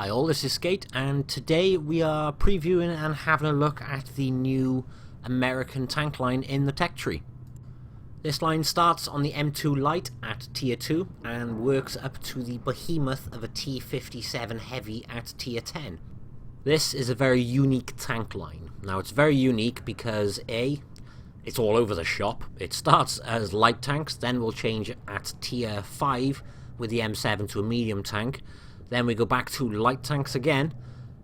Hi all, this is Skate, and today we are previewing and having a look at the new American tank line in the tech tree. This line starts on the M2 Light at Tier 2 and works up to the behemoth of a T57 Heavy at Tier 10. This is a very unique tank line. Now it's very unique because A, it's all over the shop. It starts as light tanks, then we'll change at Tier 5 with the M7 to a medium tank. Then we go back to light tanks again,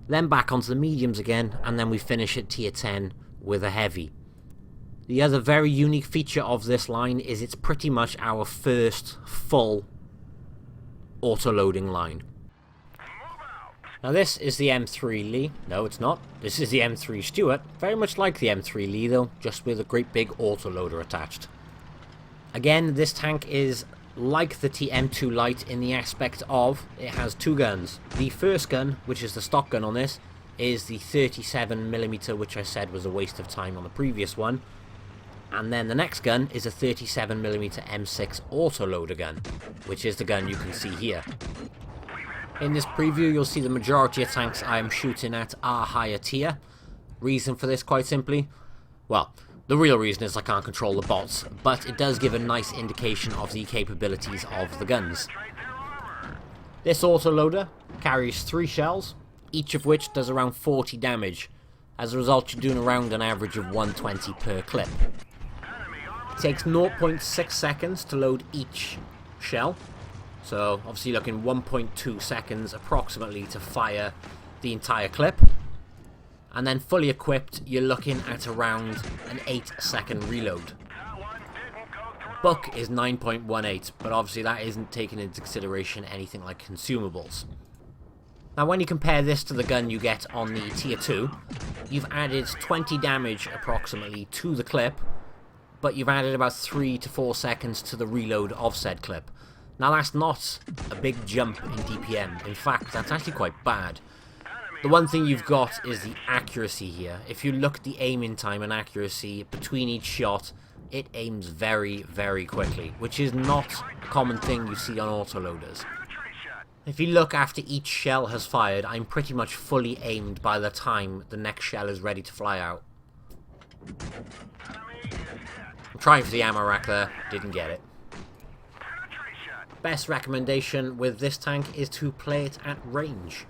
then back onto the mediums again, and then we finish at Tier 10 with a heavy. The other very unique feature of this line is it's pretty much our first full auto-loading line. Now this is the M3 Lee. No, it's not. This is the M3 Stuart. Very much like the M3 Lee though, just with a great big auto-loader attached. Again, this tank is like the M2 Light in the aspect of it has two guns. The first gun, which is the stock gun on this, is the 37mm, which I said was a waste of time on the previous one. And then the next gun is a 37mm M6 autoloader gun, which is the gun you can see here. In this preview, you'll see the majority of tanks I am shooting at are higher tier. Reason for this, quite simply, well, the real reason is I can't control the bots, but it does give a nice indication of the capabilities of the guns. This autoloader carries 3 shells, each of which does around 40 damage. As a result, you're doing around an average of 120 per clip. It takes 0.6 seconds to load each shell, so obviously looking 1.2 seconds approximately to fire the entire clip. And then fully equipped, you're looking at around an 8-second reload. Buck is 9.18, but obviously that isn't taking into consideration anything like consumables. Now when you compare this to the gun you get on the Tier 2, you've added 20 damage approximately to the clip, but you've added about 3 to 4 seconds to the reload of said clip. Now that's not a big jump in DPM, in fact that's actually quite bad. The one thing you've got is the accuracy here. If you look at the aiming time and accuracy between each shot, it aims very, very quickly, which is not a common thing you see on autoloaders. If you look after each shell has fired, I'm pretty much fully aimed by the time the next shell is ready to fly out. I'm trying for the ammo rack there, didn't get it. Best recommendation with this tank is to play it at range.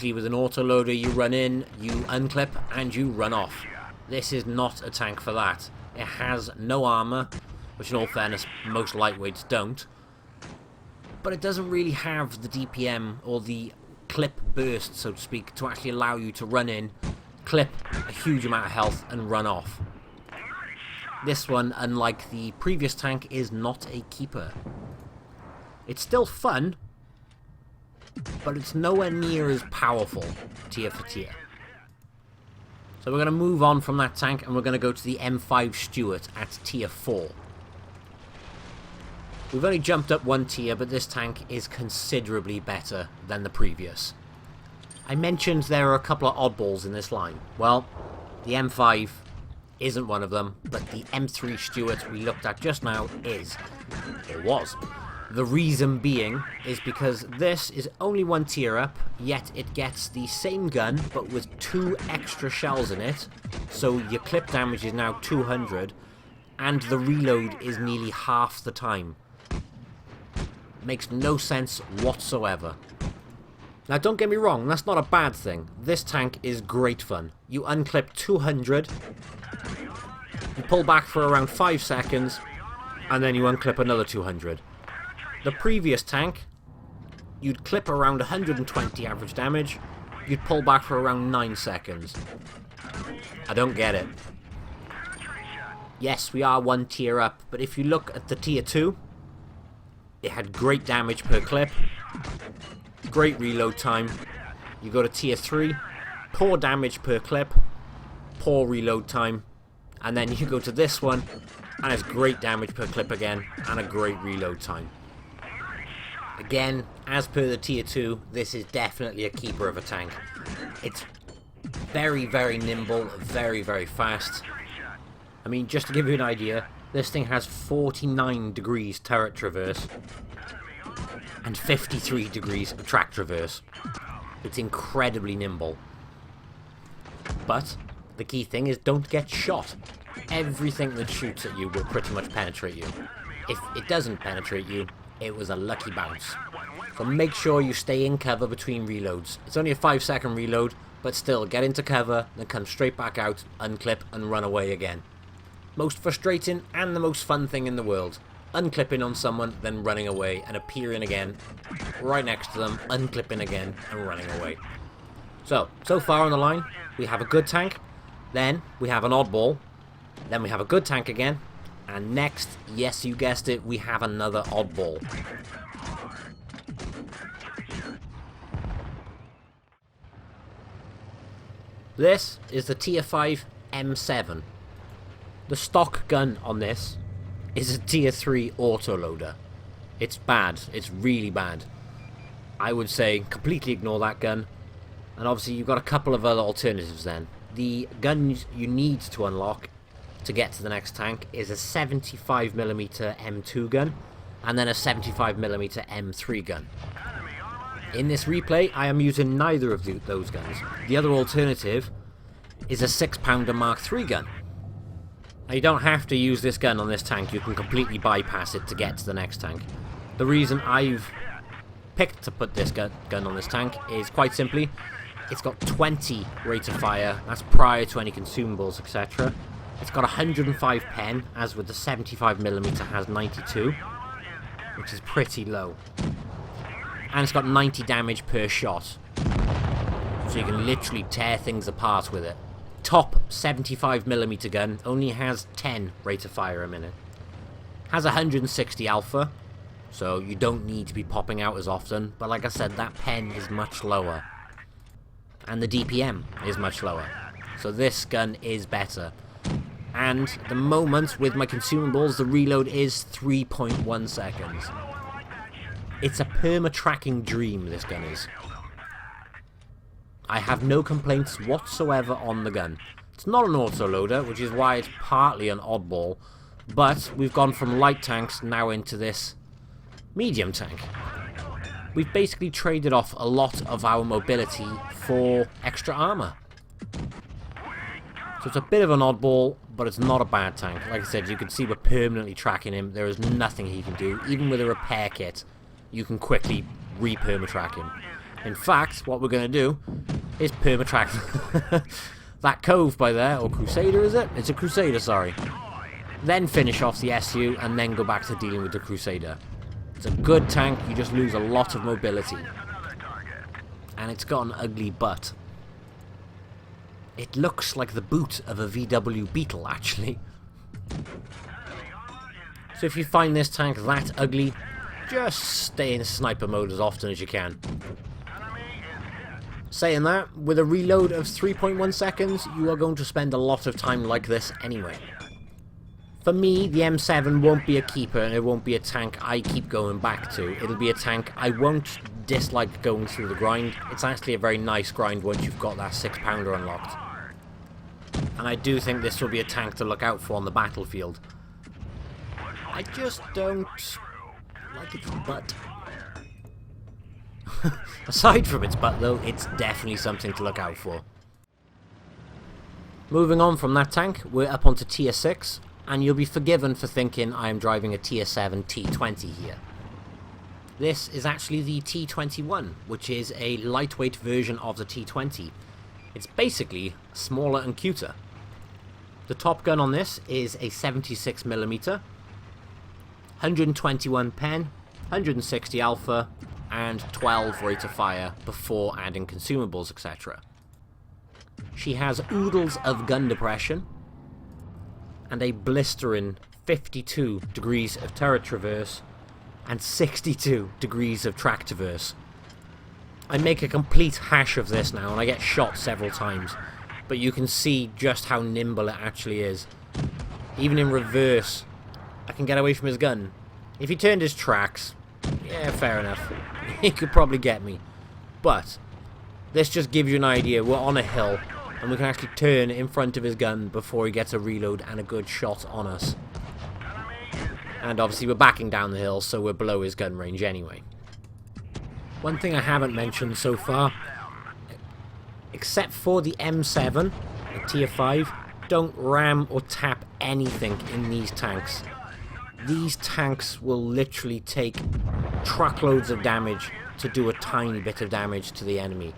With an autoloader, you run in, you unclip, and you run off. This is not a tank for that. It has no armor, which in all fairness, most lightweights don't. But it doesn't really have the DPM or the clip burst, so to speak, to actually allow you to run in, clip a huge amount of health, and run off. This one, unlike the previous tank, is not a keeper. It's still fun, but it's nowhere near as powerful tier for tier. So we're going to move on from that tank and we're going to go to the M5 Stuart at tier 4. We've only jumped up 1 tier, but this tank is considerably better than the previous. I mentioned there are a couple of oddballs in this line. Well, the M5 isn't one of them, but the M3 Stuart we looked at just now is, or was. The reason being is because this is only 1 tier up, yet it gets the same gun but with 2 extra shells in it, so your clip damage is now 200 and the reload is nearly half the time. Makes no sense whatsoever. Now don't get me wrong, that's not a bad thing. This tank is great fun. You unclip 200, you pull back for around 5 seconds, and then you unclip another 200. The previous tank, you'd clip around 120 average damage, you'd pull back for around 9 seconds. I don't get it. Yes, we are 1 tier up, but if you look at the tier 2, it had great damage per clip, great reload time. You go to tier 3, poor damage per clip, poor reload time, and then you go to this one, and it's great damage per clip again, and a great reload time. Again, as per the tier 2, this is definitely a keeper of a tank. It's very, very nimble, very, very fast. I mean, just to give you an idea, this thing has 49 degrees turret traverse and 53 degrees of track traverse. It's incredibly nimble. But the key thing is don't get shot. Everything that shoots at you will pretty much penetrate you. If it doesn't penetrate you, it was a lucky bounce. So make sure you stay in cover between reloads. It's only a 5-second reload, but still, get into cover, then come straight back out, unclip, and run away again. Most frustrating and the most fun thing in the world. Unclipping on someone, then running away, and appearing again, right next to them, unclipping again, and running away. So far on the line, we have a good tank, then we have an oddball, then we have a good tank again, and next, yes, you guessed it, we have another oddball. This is the Tier 5 M7. The stock gun on this is a Tier 3 autoloader. It's bad. It's really bad. I would say completely ignore that gun. And obviously you've got a couple of other alternatives then. The gun you need to unlock to get to the next tank is a 75mm M2 gun and then a 75mm M3 gun. In this replay, I am using neither of those guns. The other alternative is a 6-pounder Mark III gun. Now, you don't have to use this gun on this tank, you can completely bypass it to get to the next tank. The reason I've picked to put this gun on this tank is quite simply, it's got 20 rate of fire, that's prior to any consumables, etc. It's got 105 pen, as with the 75mm has 92, which is pretty low. And it's got 90 damage per shot, so you can literally tear things apart with it. Top 75mm gun only has 10 rate of fire a minute. Has 160 alpha, so you don't need to be popping out as often, but like I said, that pen is much lower. And the DPM is much lower, so this gun is better. And at the moment, with my consumables, the reload is 3.1 seconds. It's a perma-tracking dream, this gun is. I have no complaints whatsoever on the gun. It's not an autoloader, which is why it's partly an oddball, but we've gone from light tanks now into this medium tank. We've basically traded off a lot of our mobility for extra armor. So it's a bit of an oddball, but it's not a bad tank. Like I said, you can see we're permanently tracking him. There is nothing he can do. Even with a repair kit, you can quickly re-permatrack him. In fact, what we're going to do is permatrack that cove by there, or Crusader is it? It's a Crusader, sorry. Then finish off the SU, and then go back to dealing with the Crusader. It's a good tank, you just lose a lot of mobility. And it's got an ugly butt. It looks like the boot of a VW Beetle, actually. So if you find this tank that ugly, just stay in sniper mode as often as you can. Saying that, with a reload of 3.1 seconds, you are going to spend a lot of time like this anyway. For me, the M7 won't be a keeper and it won't be a tank I keep going back to. It'll be a tank I won't dislike going through the grind. It's actually a very nice grind once you've got that 6-pounder unlocked. And I do think this will be a tank to look out for on the battlefield. I just don't like its butt. Aside from its butt though, it's definitely something to look out for. Moving on from that tank, we're up onto Tier 6, and you'll be forgiven for thinking I am driving a Tier 7 T20 here. This is actually the T21, which is a lightweight version of the T20. It's basically smaller and cuter. The top gun on this is a 76mm, 121 pen, 160 alpha, and 12 rate of fire before adding consumables, etc. She has oodles of gun depression, and a blistering 52 degrees of turret traverse, and 62 degrees of track traverse. I make a complete hash of this now, and I get shot several times, but you can see just how nimble it actually is. Even in reverse, I can get away from his gun. If he turned his tracks, yeah, fair enough. He could probably get me. But this just gives you an idea. We're on a hill, and we can actually turn in front of his gun before he gets a reload and a good shot on us. And obviously we're backing down the hill, so we're below his gun range anyway. One thing I haven't mentioned so far except for the M7, the tier 5, don't ram or tap anything in these tanks. These tanks will literally take truckloads of damage to do a tiny bit of damage to the enemy.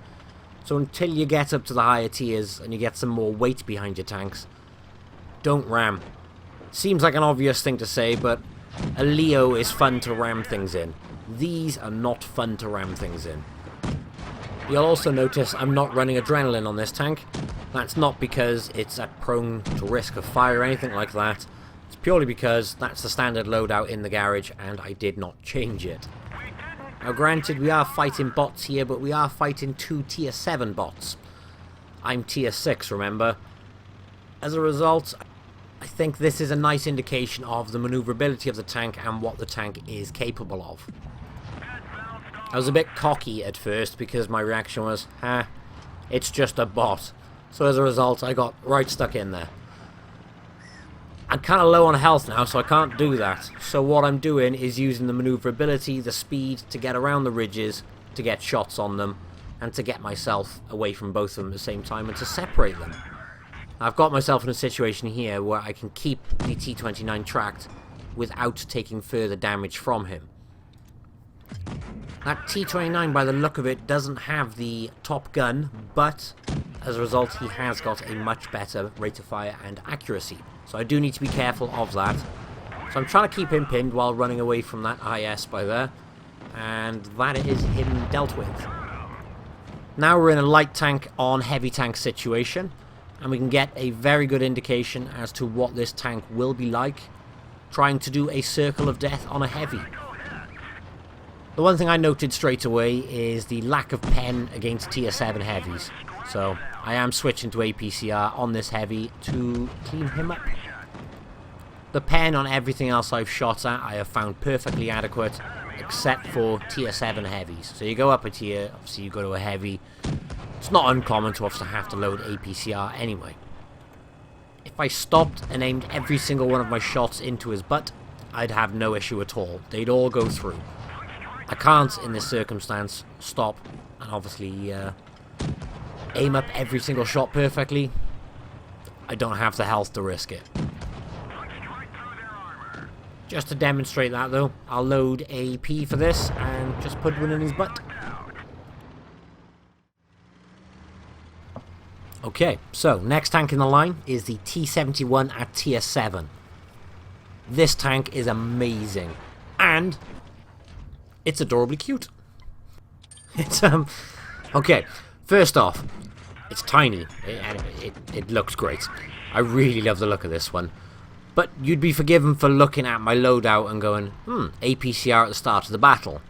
So until you get up to the higher tiers and you get some more weight behind your tanks, don't ram. Seems like an obvious thing to say, but a Leo is fun to ram things in. These are not fun to ram things in. You'll also notice I'm not running adrenaline on this tank. That's not because it's prone to risk of fire or anything like that. It's purely because that's the standard loadout in the garage and I did not change it. Now granted, we are fighting bots here, but we are fighting 2 tier 7 bots. I'm tier 6, remember? As a result, I think this is a nice indication of the maneuverability of the tank and what the tank is capable of. I was a bit cocky at first because my reaction was, it's just a bot. So as a result, I got right stuck in there. I'm kind of low on health now, so I can't do that. So what I'm doing is using the maneuverability, the speed, to get around the ridges, to get shots on them, and to get myself away from both of them at the same time, and to separate them. I've got myself in a situation here where I can keep the T-29 tracked without taking further damage from him. That T-29, by the look of it, doesn't have the top gun, but as a result he has got a much better rate of fire and accuracy. So I do need to be careful of that. So I'm trying to keep him pinned while running away from that IS by there. And that is him dealt with. Now we're in a light tank on heavy tank situation. And we can get a very good indication as to what this tank will be like trying to do a circle of death on a heavy. The one thing I noted straight away is the lack of pen against tier 7 heavies. So I am switching to APCR on this heavy to clean him up. The pen on everything else I've shot at I have found perfectly adequate, except for tier 7 heavies. So you go up a tier, obviously you go to a heavy. It's not uncommon to obviously have to load APCR anyway. If I stopped and aimed every single one of my shots into his butt, I'd have no issue at all. They'd all go through. I can't, in this circumstance, stop and obviously aim up every single shot perfectly. I don't have the health to risk it. Just to demonstrate that though, I'll load a P for this and just put one in his butt. Okay, so next tank in the line is the T-71 at tier 7. This tank is amazing. And it's adorably cute. It's, okay, first off, it's tiny. It looks great. I really love the look of this one. But you'd be forgiven for looking at my loadout and going, APCR at the start of the battle.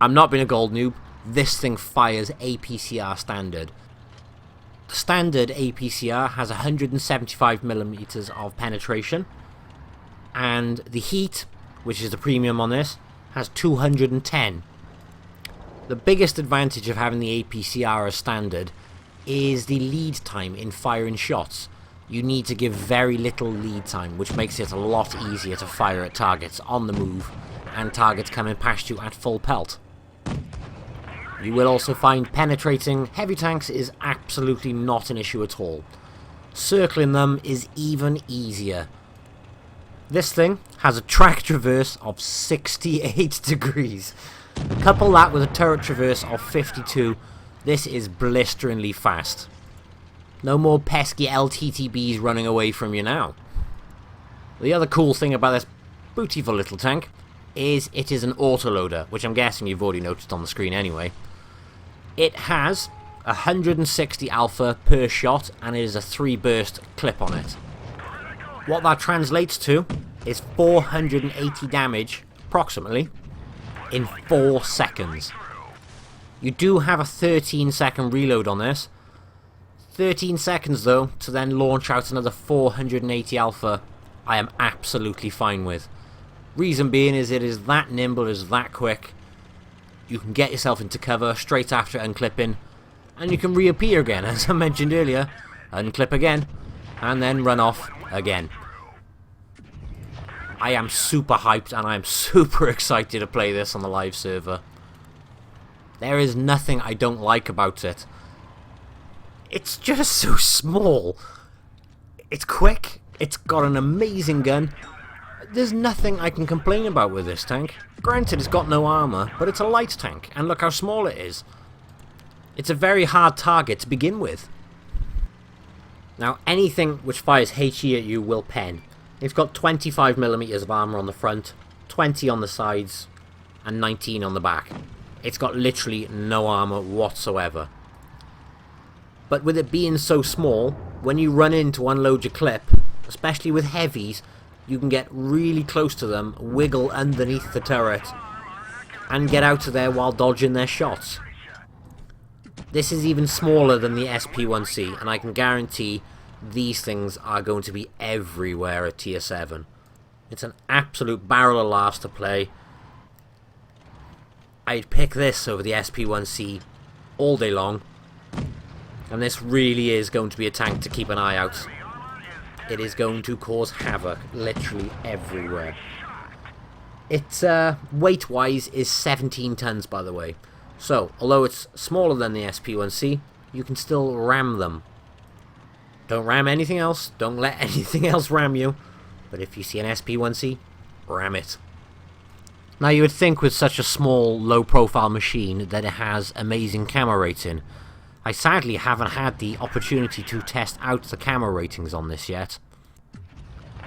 I'm not being a gold noob. This thing fires APCR standard. The standard APCR has 175mm of penetration. And the heat, which is the premium on this, has 210. The biggest advantage of having the APCR as standard is the lead time in firing shots. You need to give very little lead time, which makes it a lot easier to fire at targets on the move and targets coming past you at full pelt. You will also find penetrating heavy tanks is absolutely not an issue at all. Circling them is even easier. This thing has a track traverse of 68 degrees. Couple that with a turret traverse of 52, this is blisteringly fast. No more pesky LTTBs running away from you now. The other cool thing about this beautiful little tank is it is an autoloader, which I'm guessing you've already noticed on the screen anyway. It has 160 alpha per shot and it is a 3-burst clip on it. What that translates to is 480 damage, approximately, in 4 seconds. You do have a 13-second reload on this. 13 seconds though, to then launch out another 480 alpha, I am absolutely fine with. Reason being is it is that nimble, it is that quick. You can get yourself into cover straight after unclipping, and you can reappear again, as I mentioned earlier, unclip again, and then run off again. I am super hyped and I am super excited to play this on the live server. There is nothing I don't like about it. It's just so small. It's quick. It's got an amazing gun. There's nothing I can complain about with this tank. Granted, it's got no armor, but it's a light tank, and look how small it is. It's a very hard target to begin with. Now, anything which fires HE at you will pen. It's got 25mm of armor on the front, 20 on the sides, and 19 on the back. It's got literally no armor whatsoever. But with it being so small, when you run in to unload your clip, especially with heavies, you can get really close to them, wiggle underneath the turret, and get out of there while dodging their shots. This is even smaller than the SP1C, and I can guarantee these things are going to be everywhere at tier 7. It's an absolute barrel of laughs to play. I'd pick this over the SP1C all day long, and this really is going to be a tank to keep an eye out. It is going to cause havoc literally everywhere. Its weight-wise is 17 tons, by the way. So, although it's smaller than the SP1C, you can still ram them. Don't ram anything else. Don't let anything else ram you. But if you see an SP1C, ram it. Now, you would think with such a small, low-profile machine that it has amazing camera rating. I sadly haven't had the opportunity to test out the camera ratings on this yet.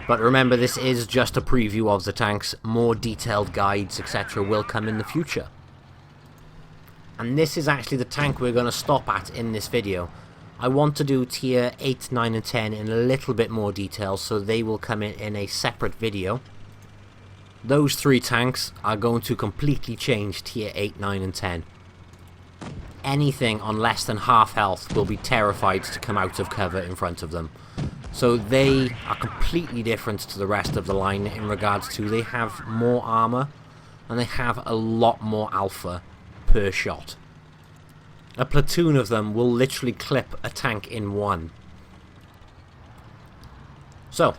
But remember, this is just a preview of the tanks. More detailed guides, etc. will come in the future. And this is actually the tank we're going to stop at in this video. I want to do tier 8, 9 and 10 in a little bit more detail, so they will come in a separate video. Those 3 tanks are going to completely change tier 8, 9 and 10. Anything on less than half health will be terrified to come out of cover in front of them. So they are completely different to the rest of the line in regards to they have more armor and they have a lot more alpha per shot. A platoon of them will literally clip a tank in one. So,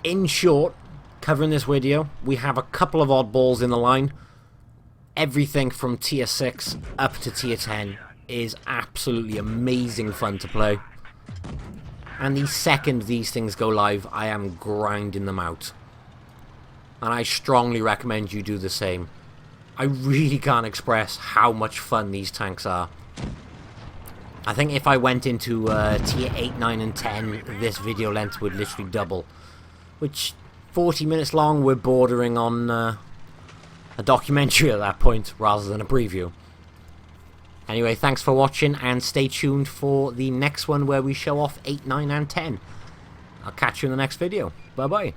in short, covering this video, we have a couple of oddballs in the line. Everything from tier 6 up to tier 10 is absolutely amazing fun to play. And the second these things go live, I am grinding them out. And I strongly recommend you do the same. I really can't express how much fun these tanks are. I think if I went into tier 8, 9 and 10, this video length would literally double. Which, 40 minutes long, we're bordering on a documentary at that point, rather than a preview. Anyway, thanks for watching, and stay tuned for the next one where we show off 8, 9 and 10. I'll catch you in the next video. Bye bye.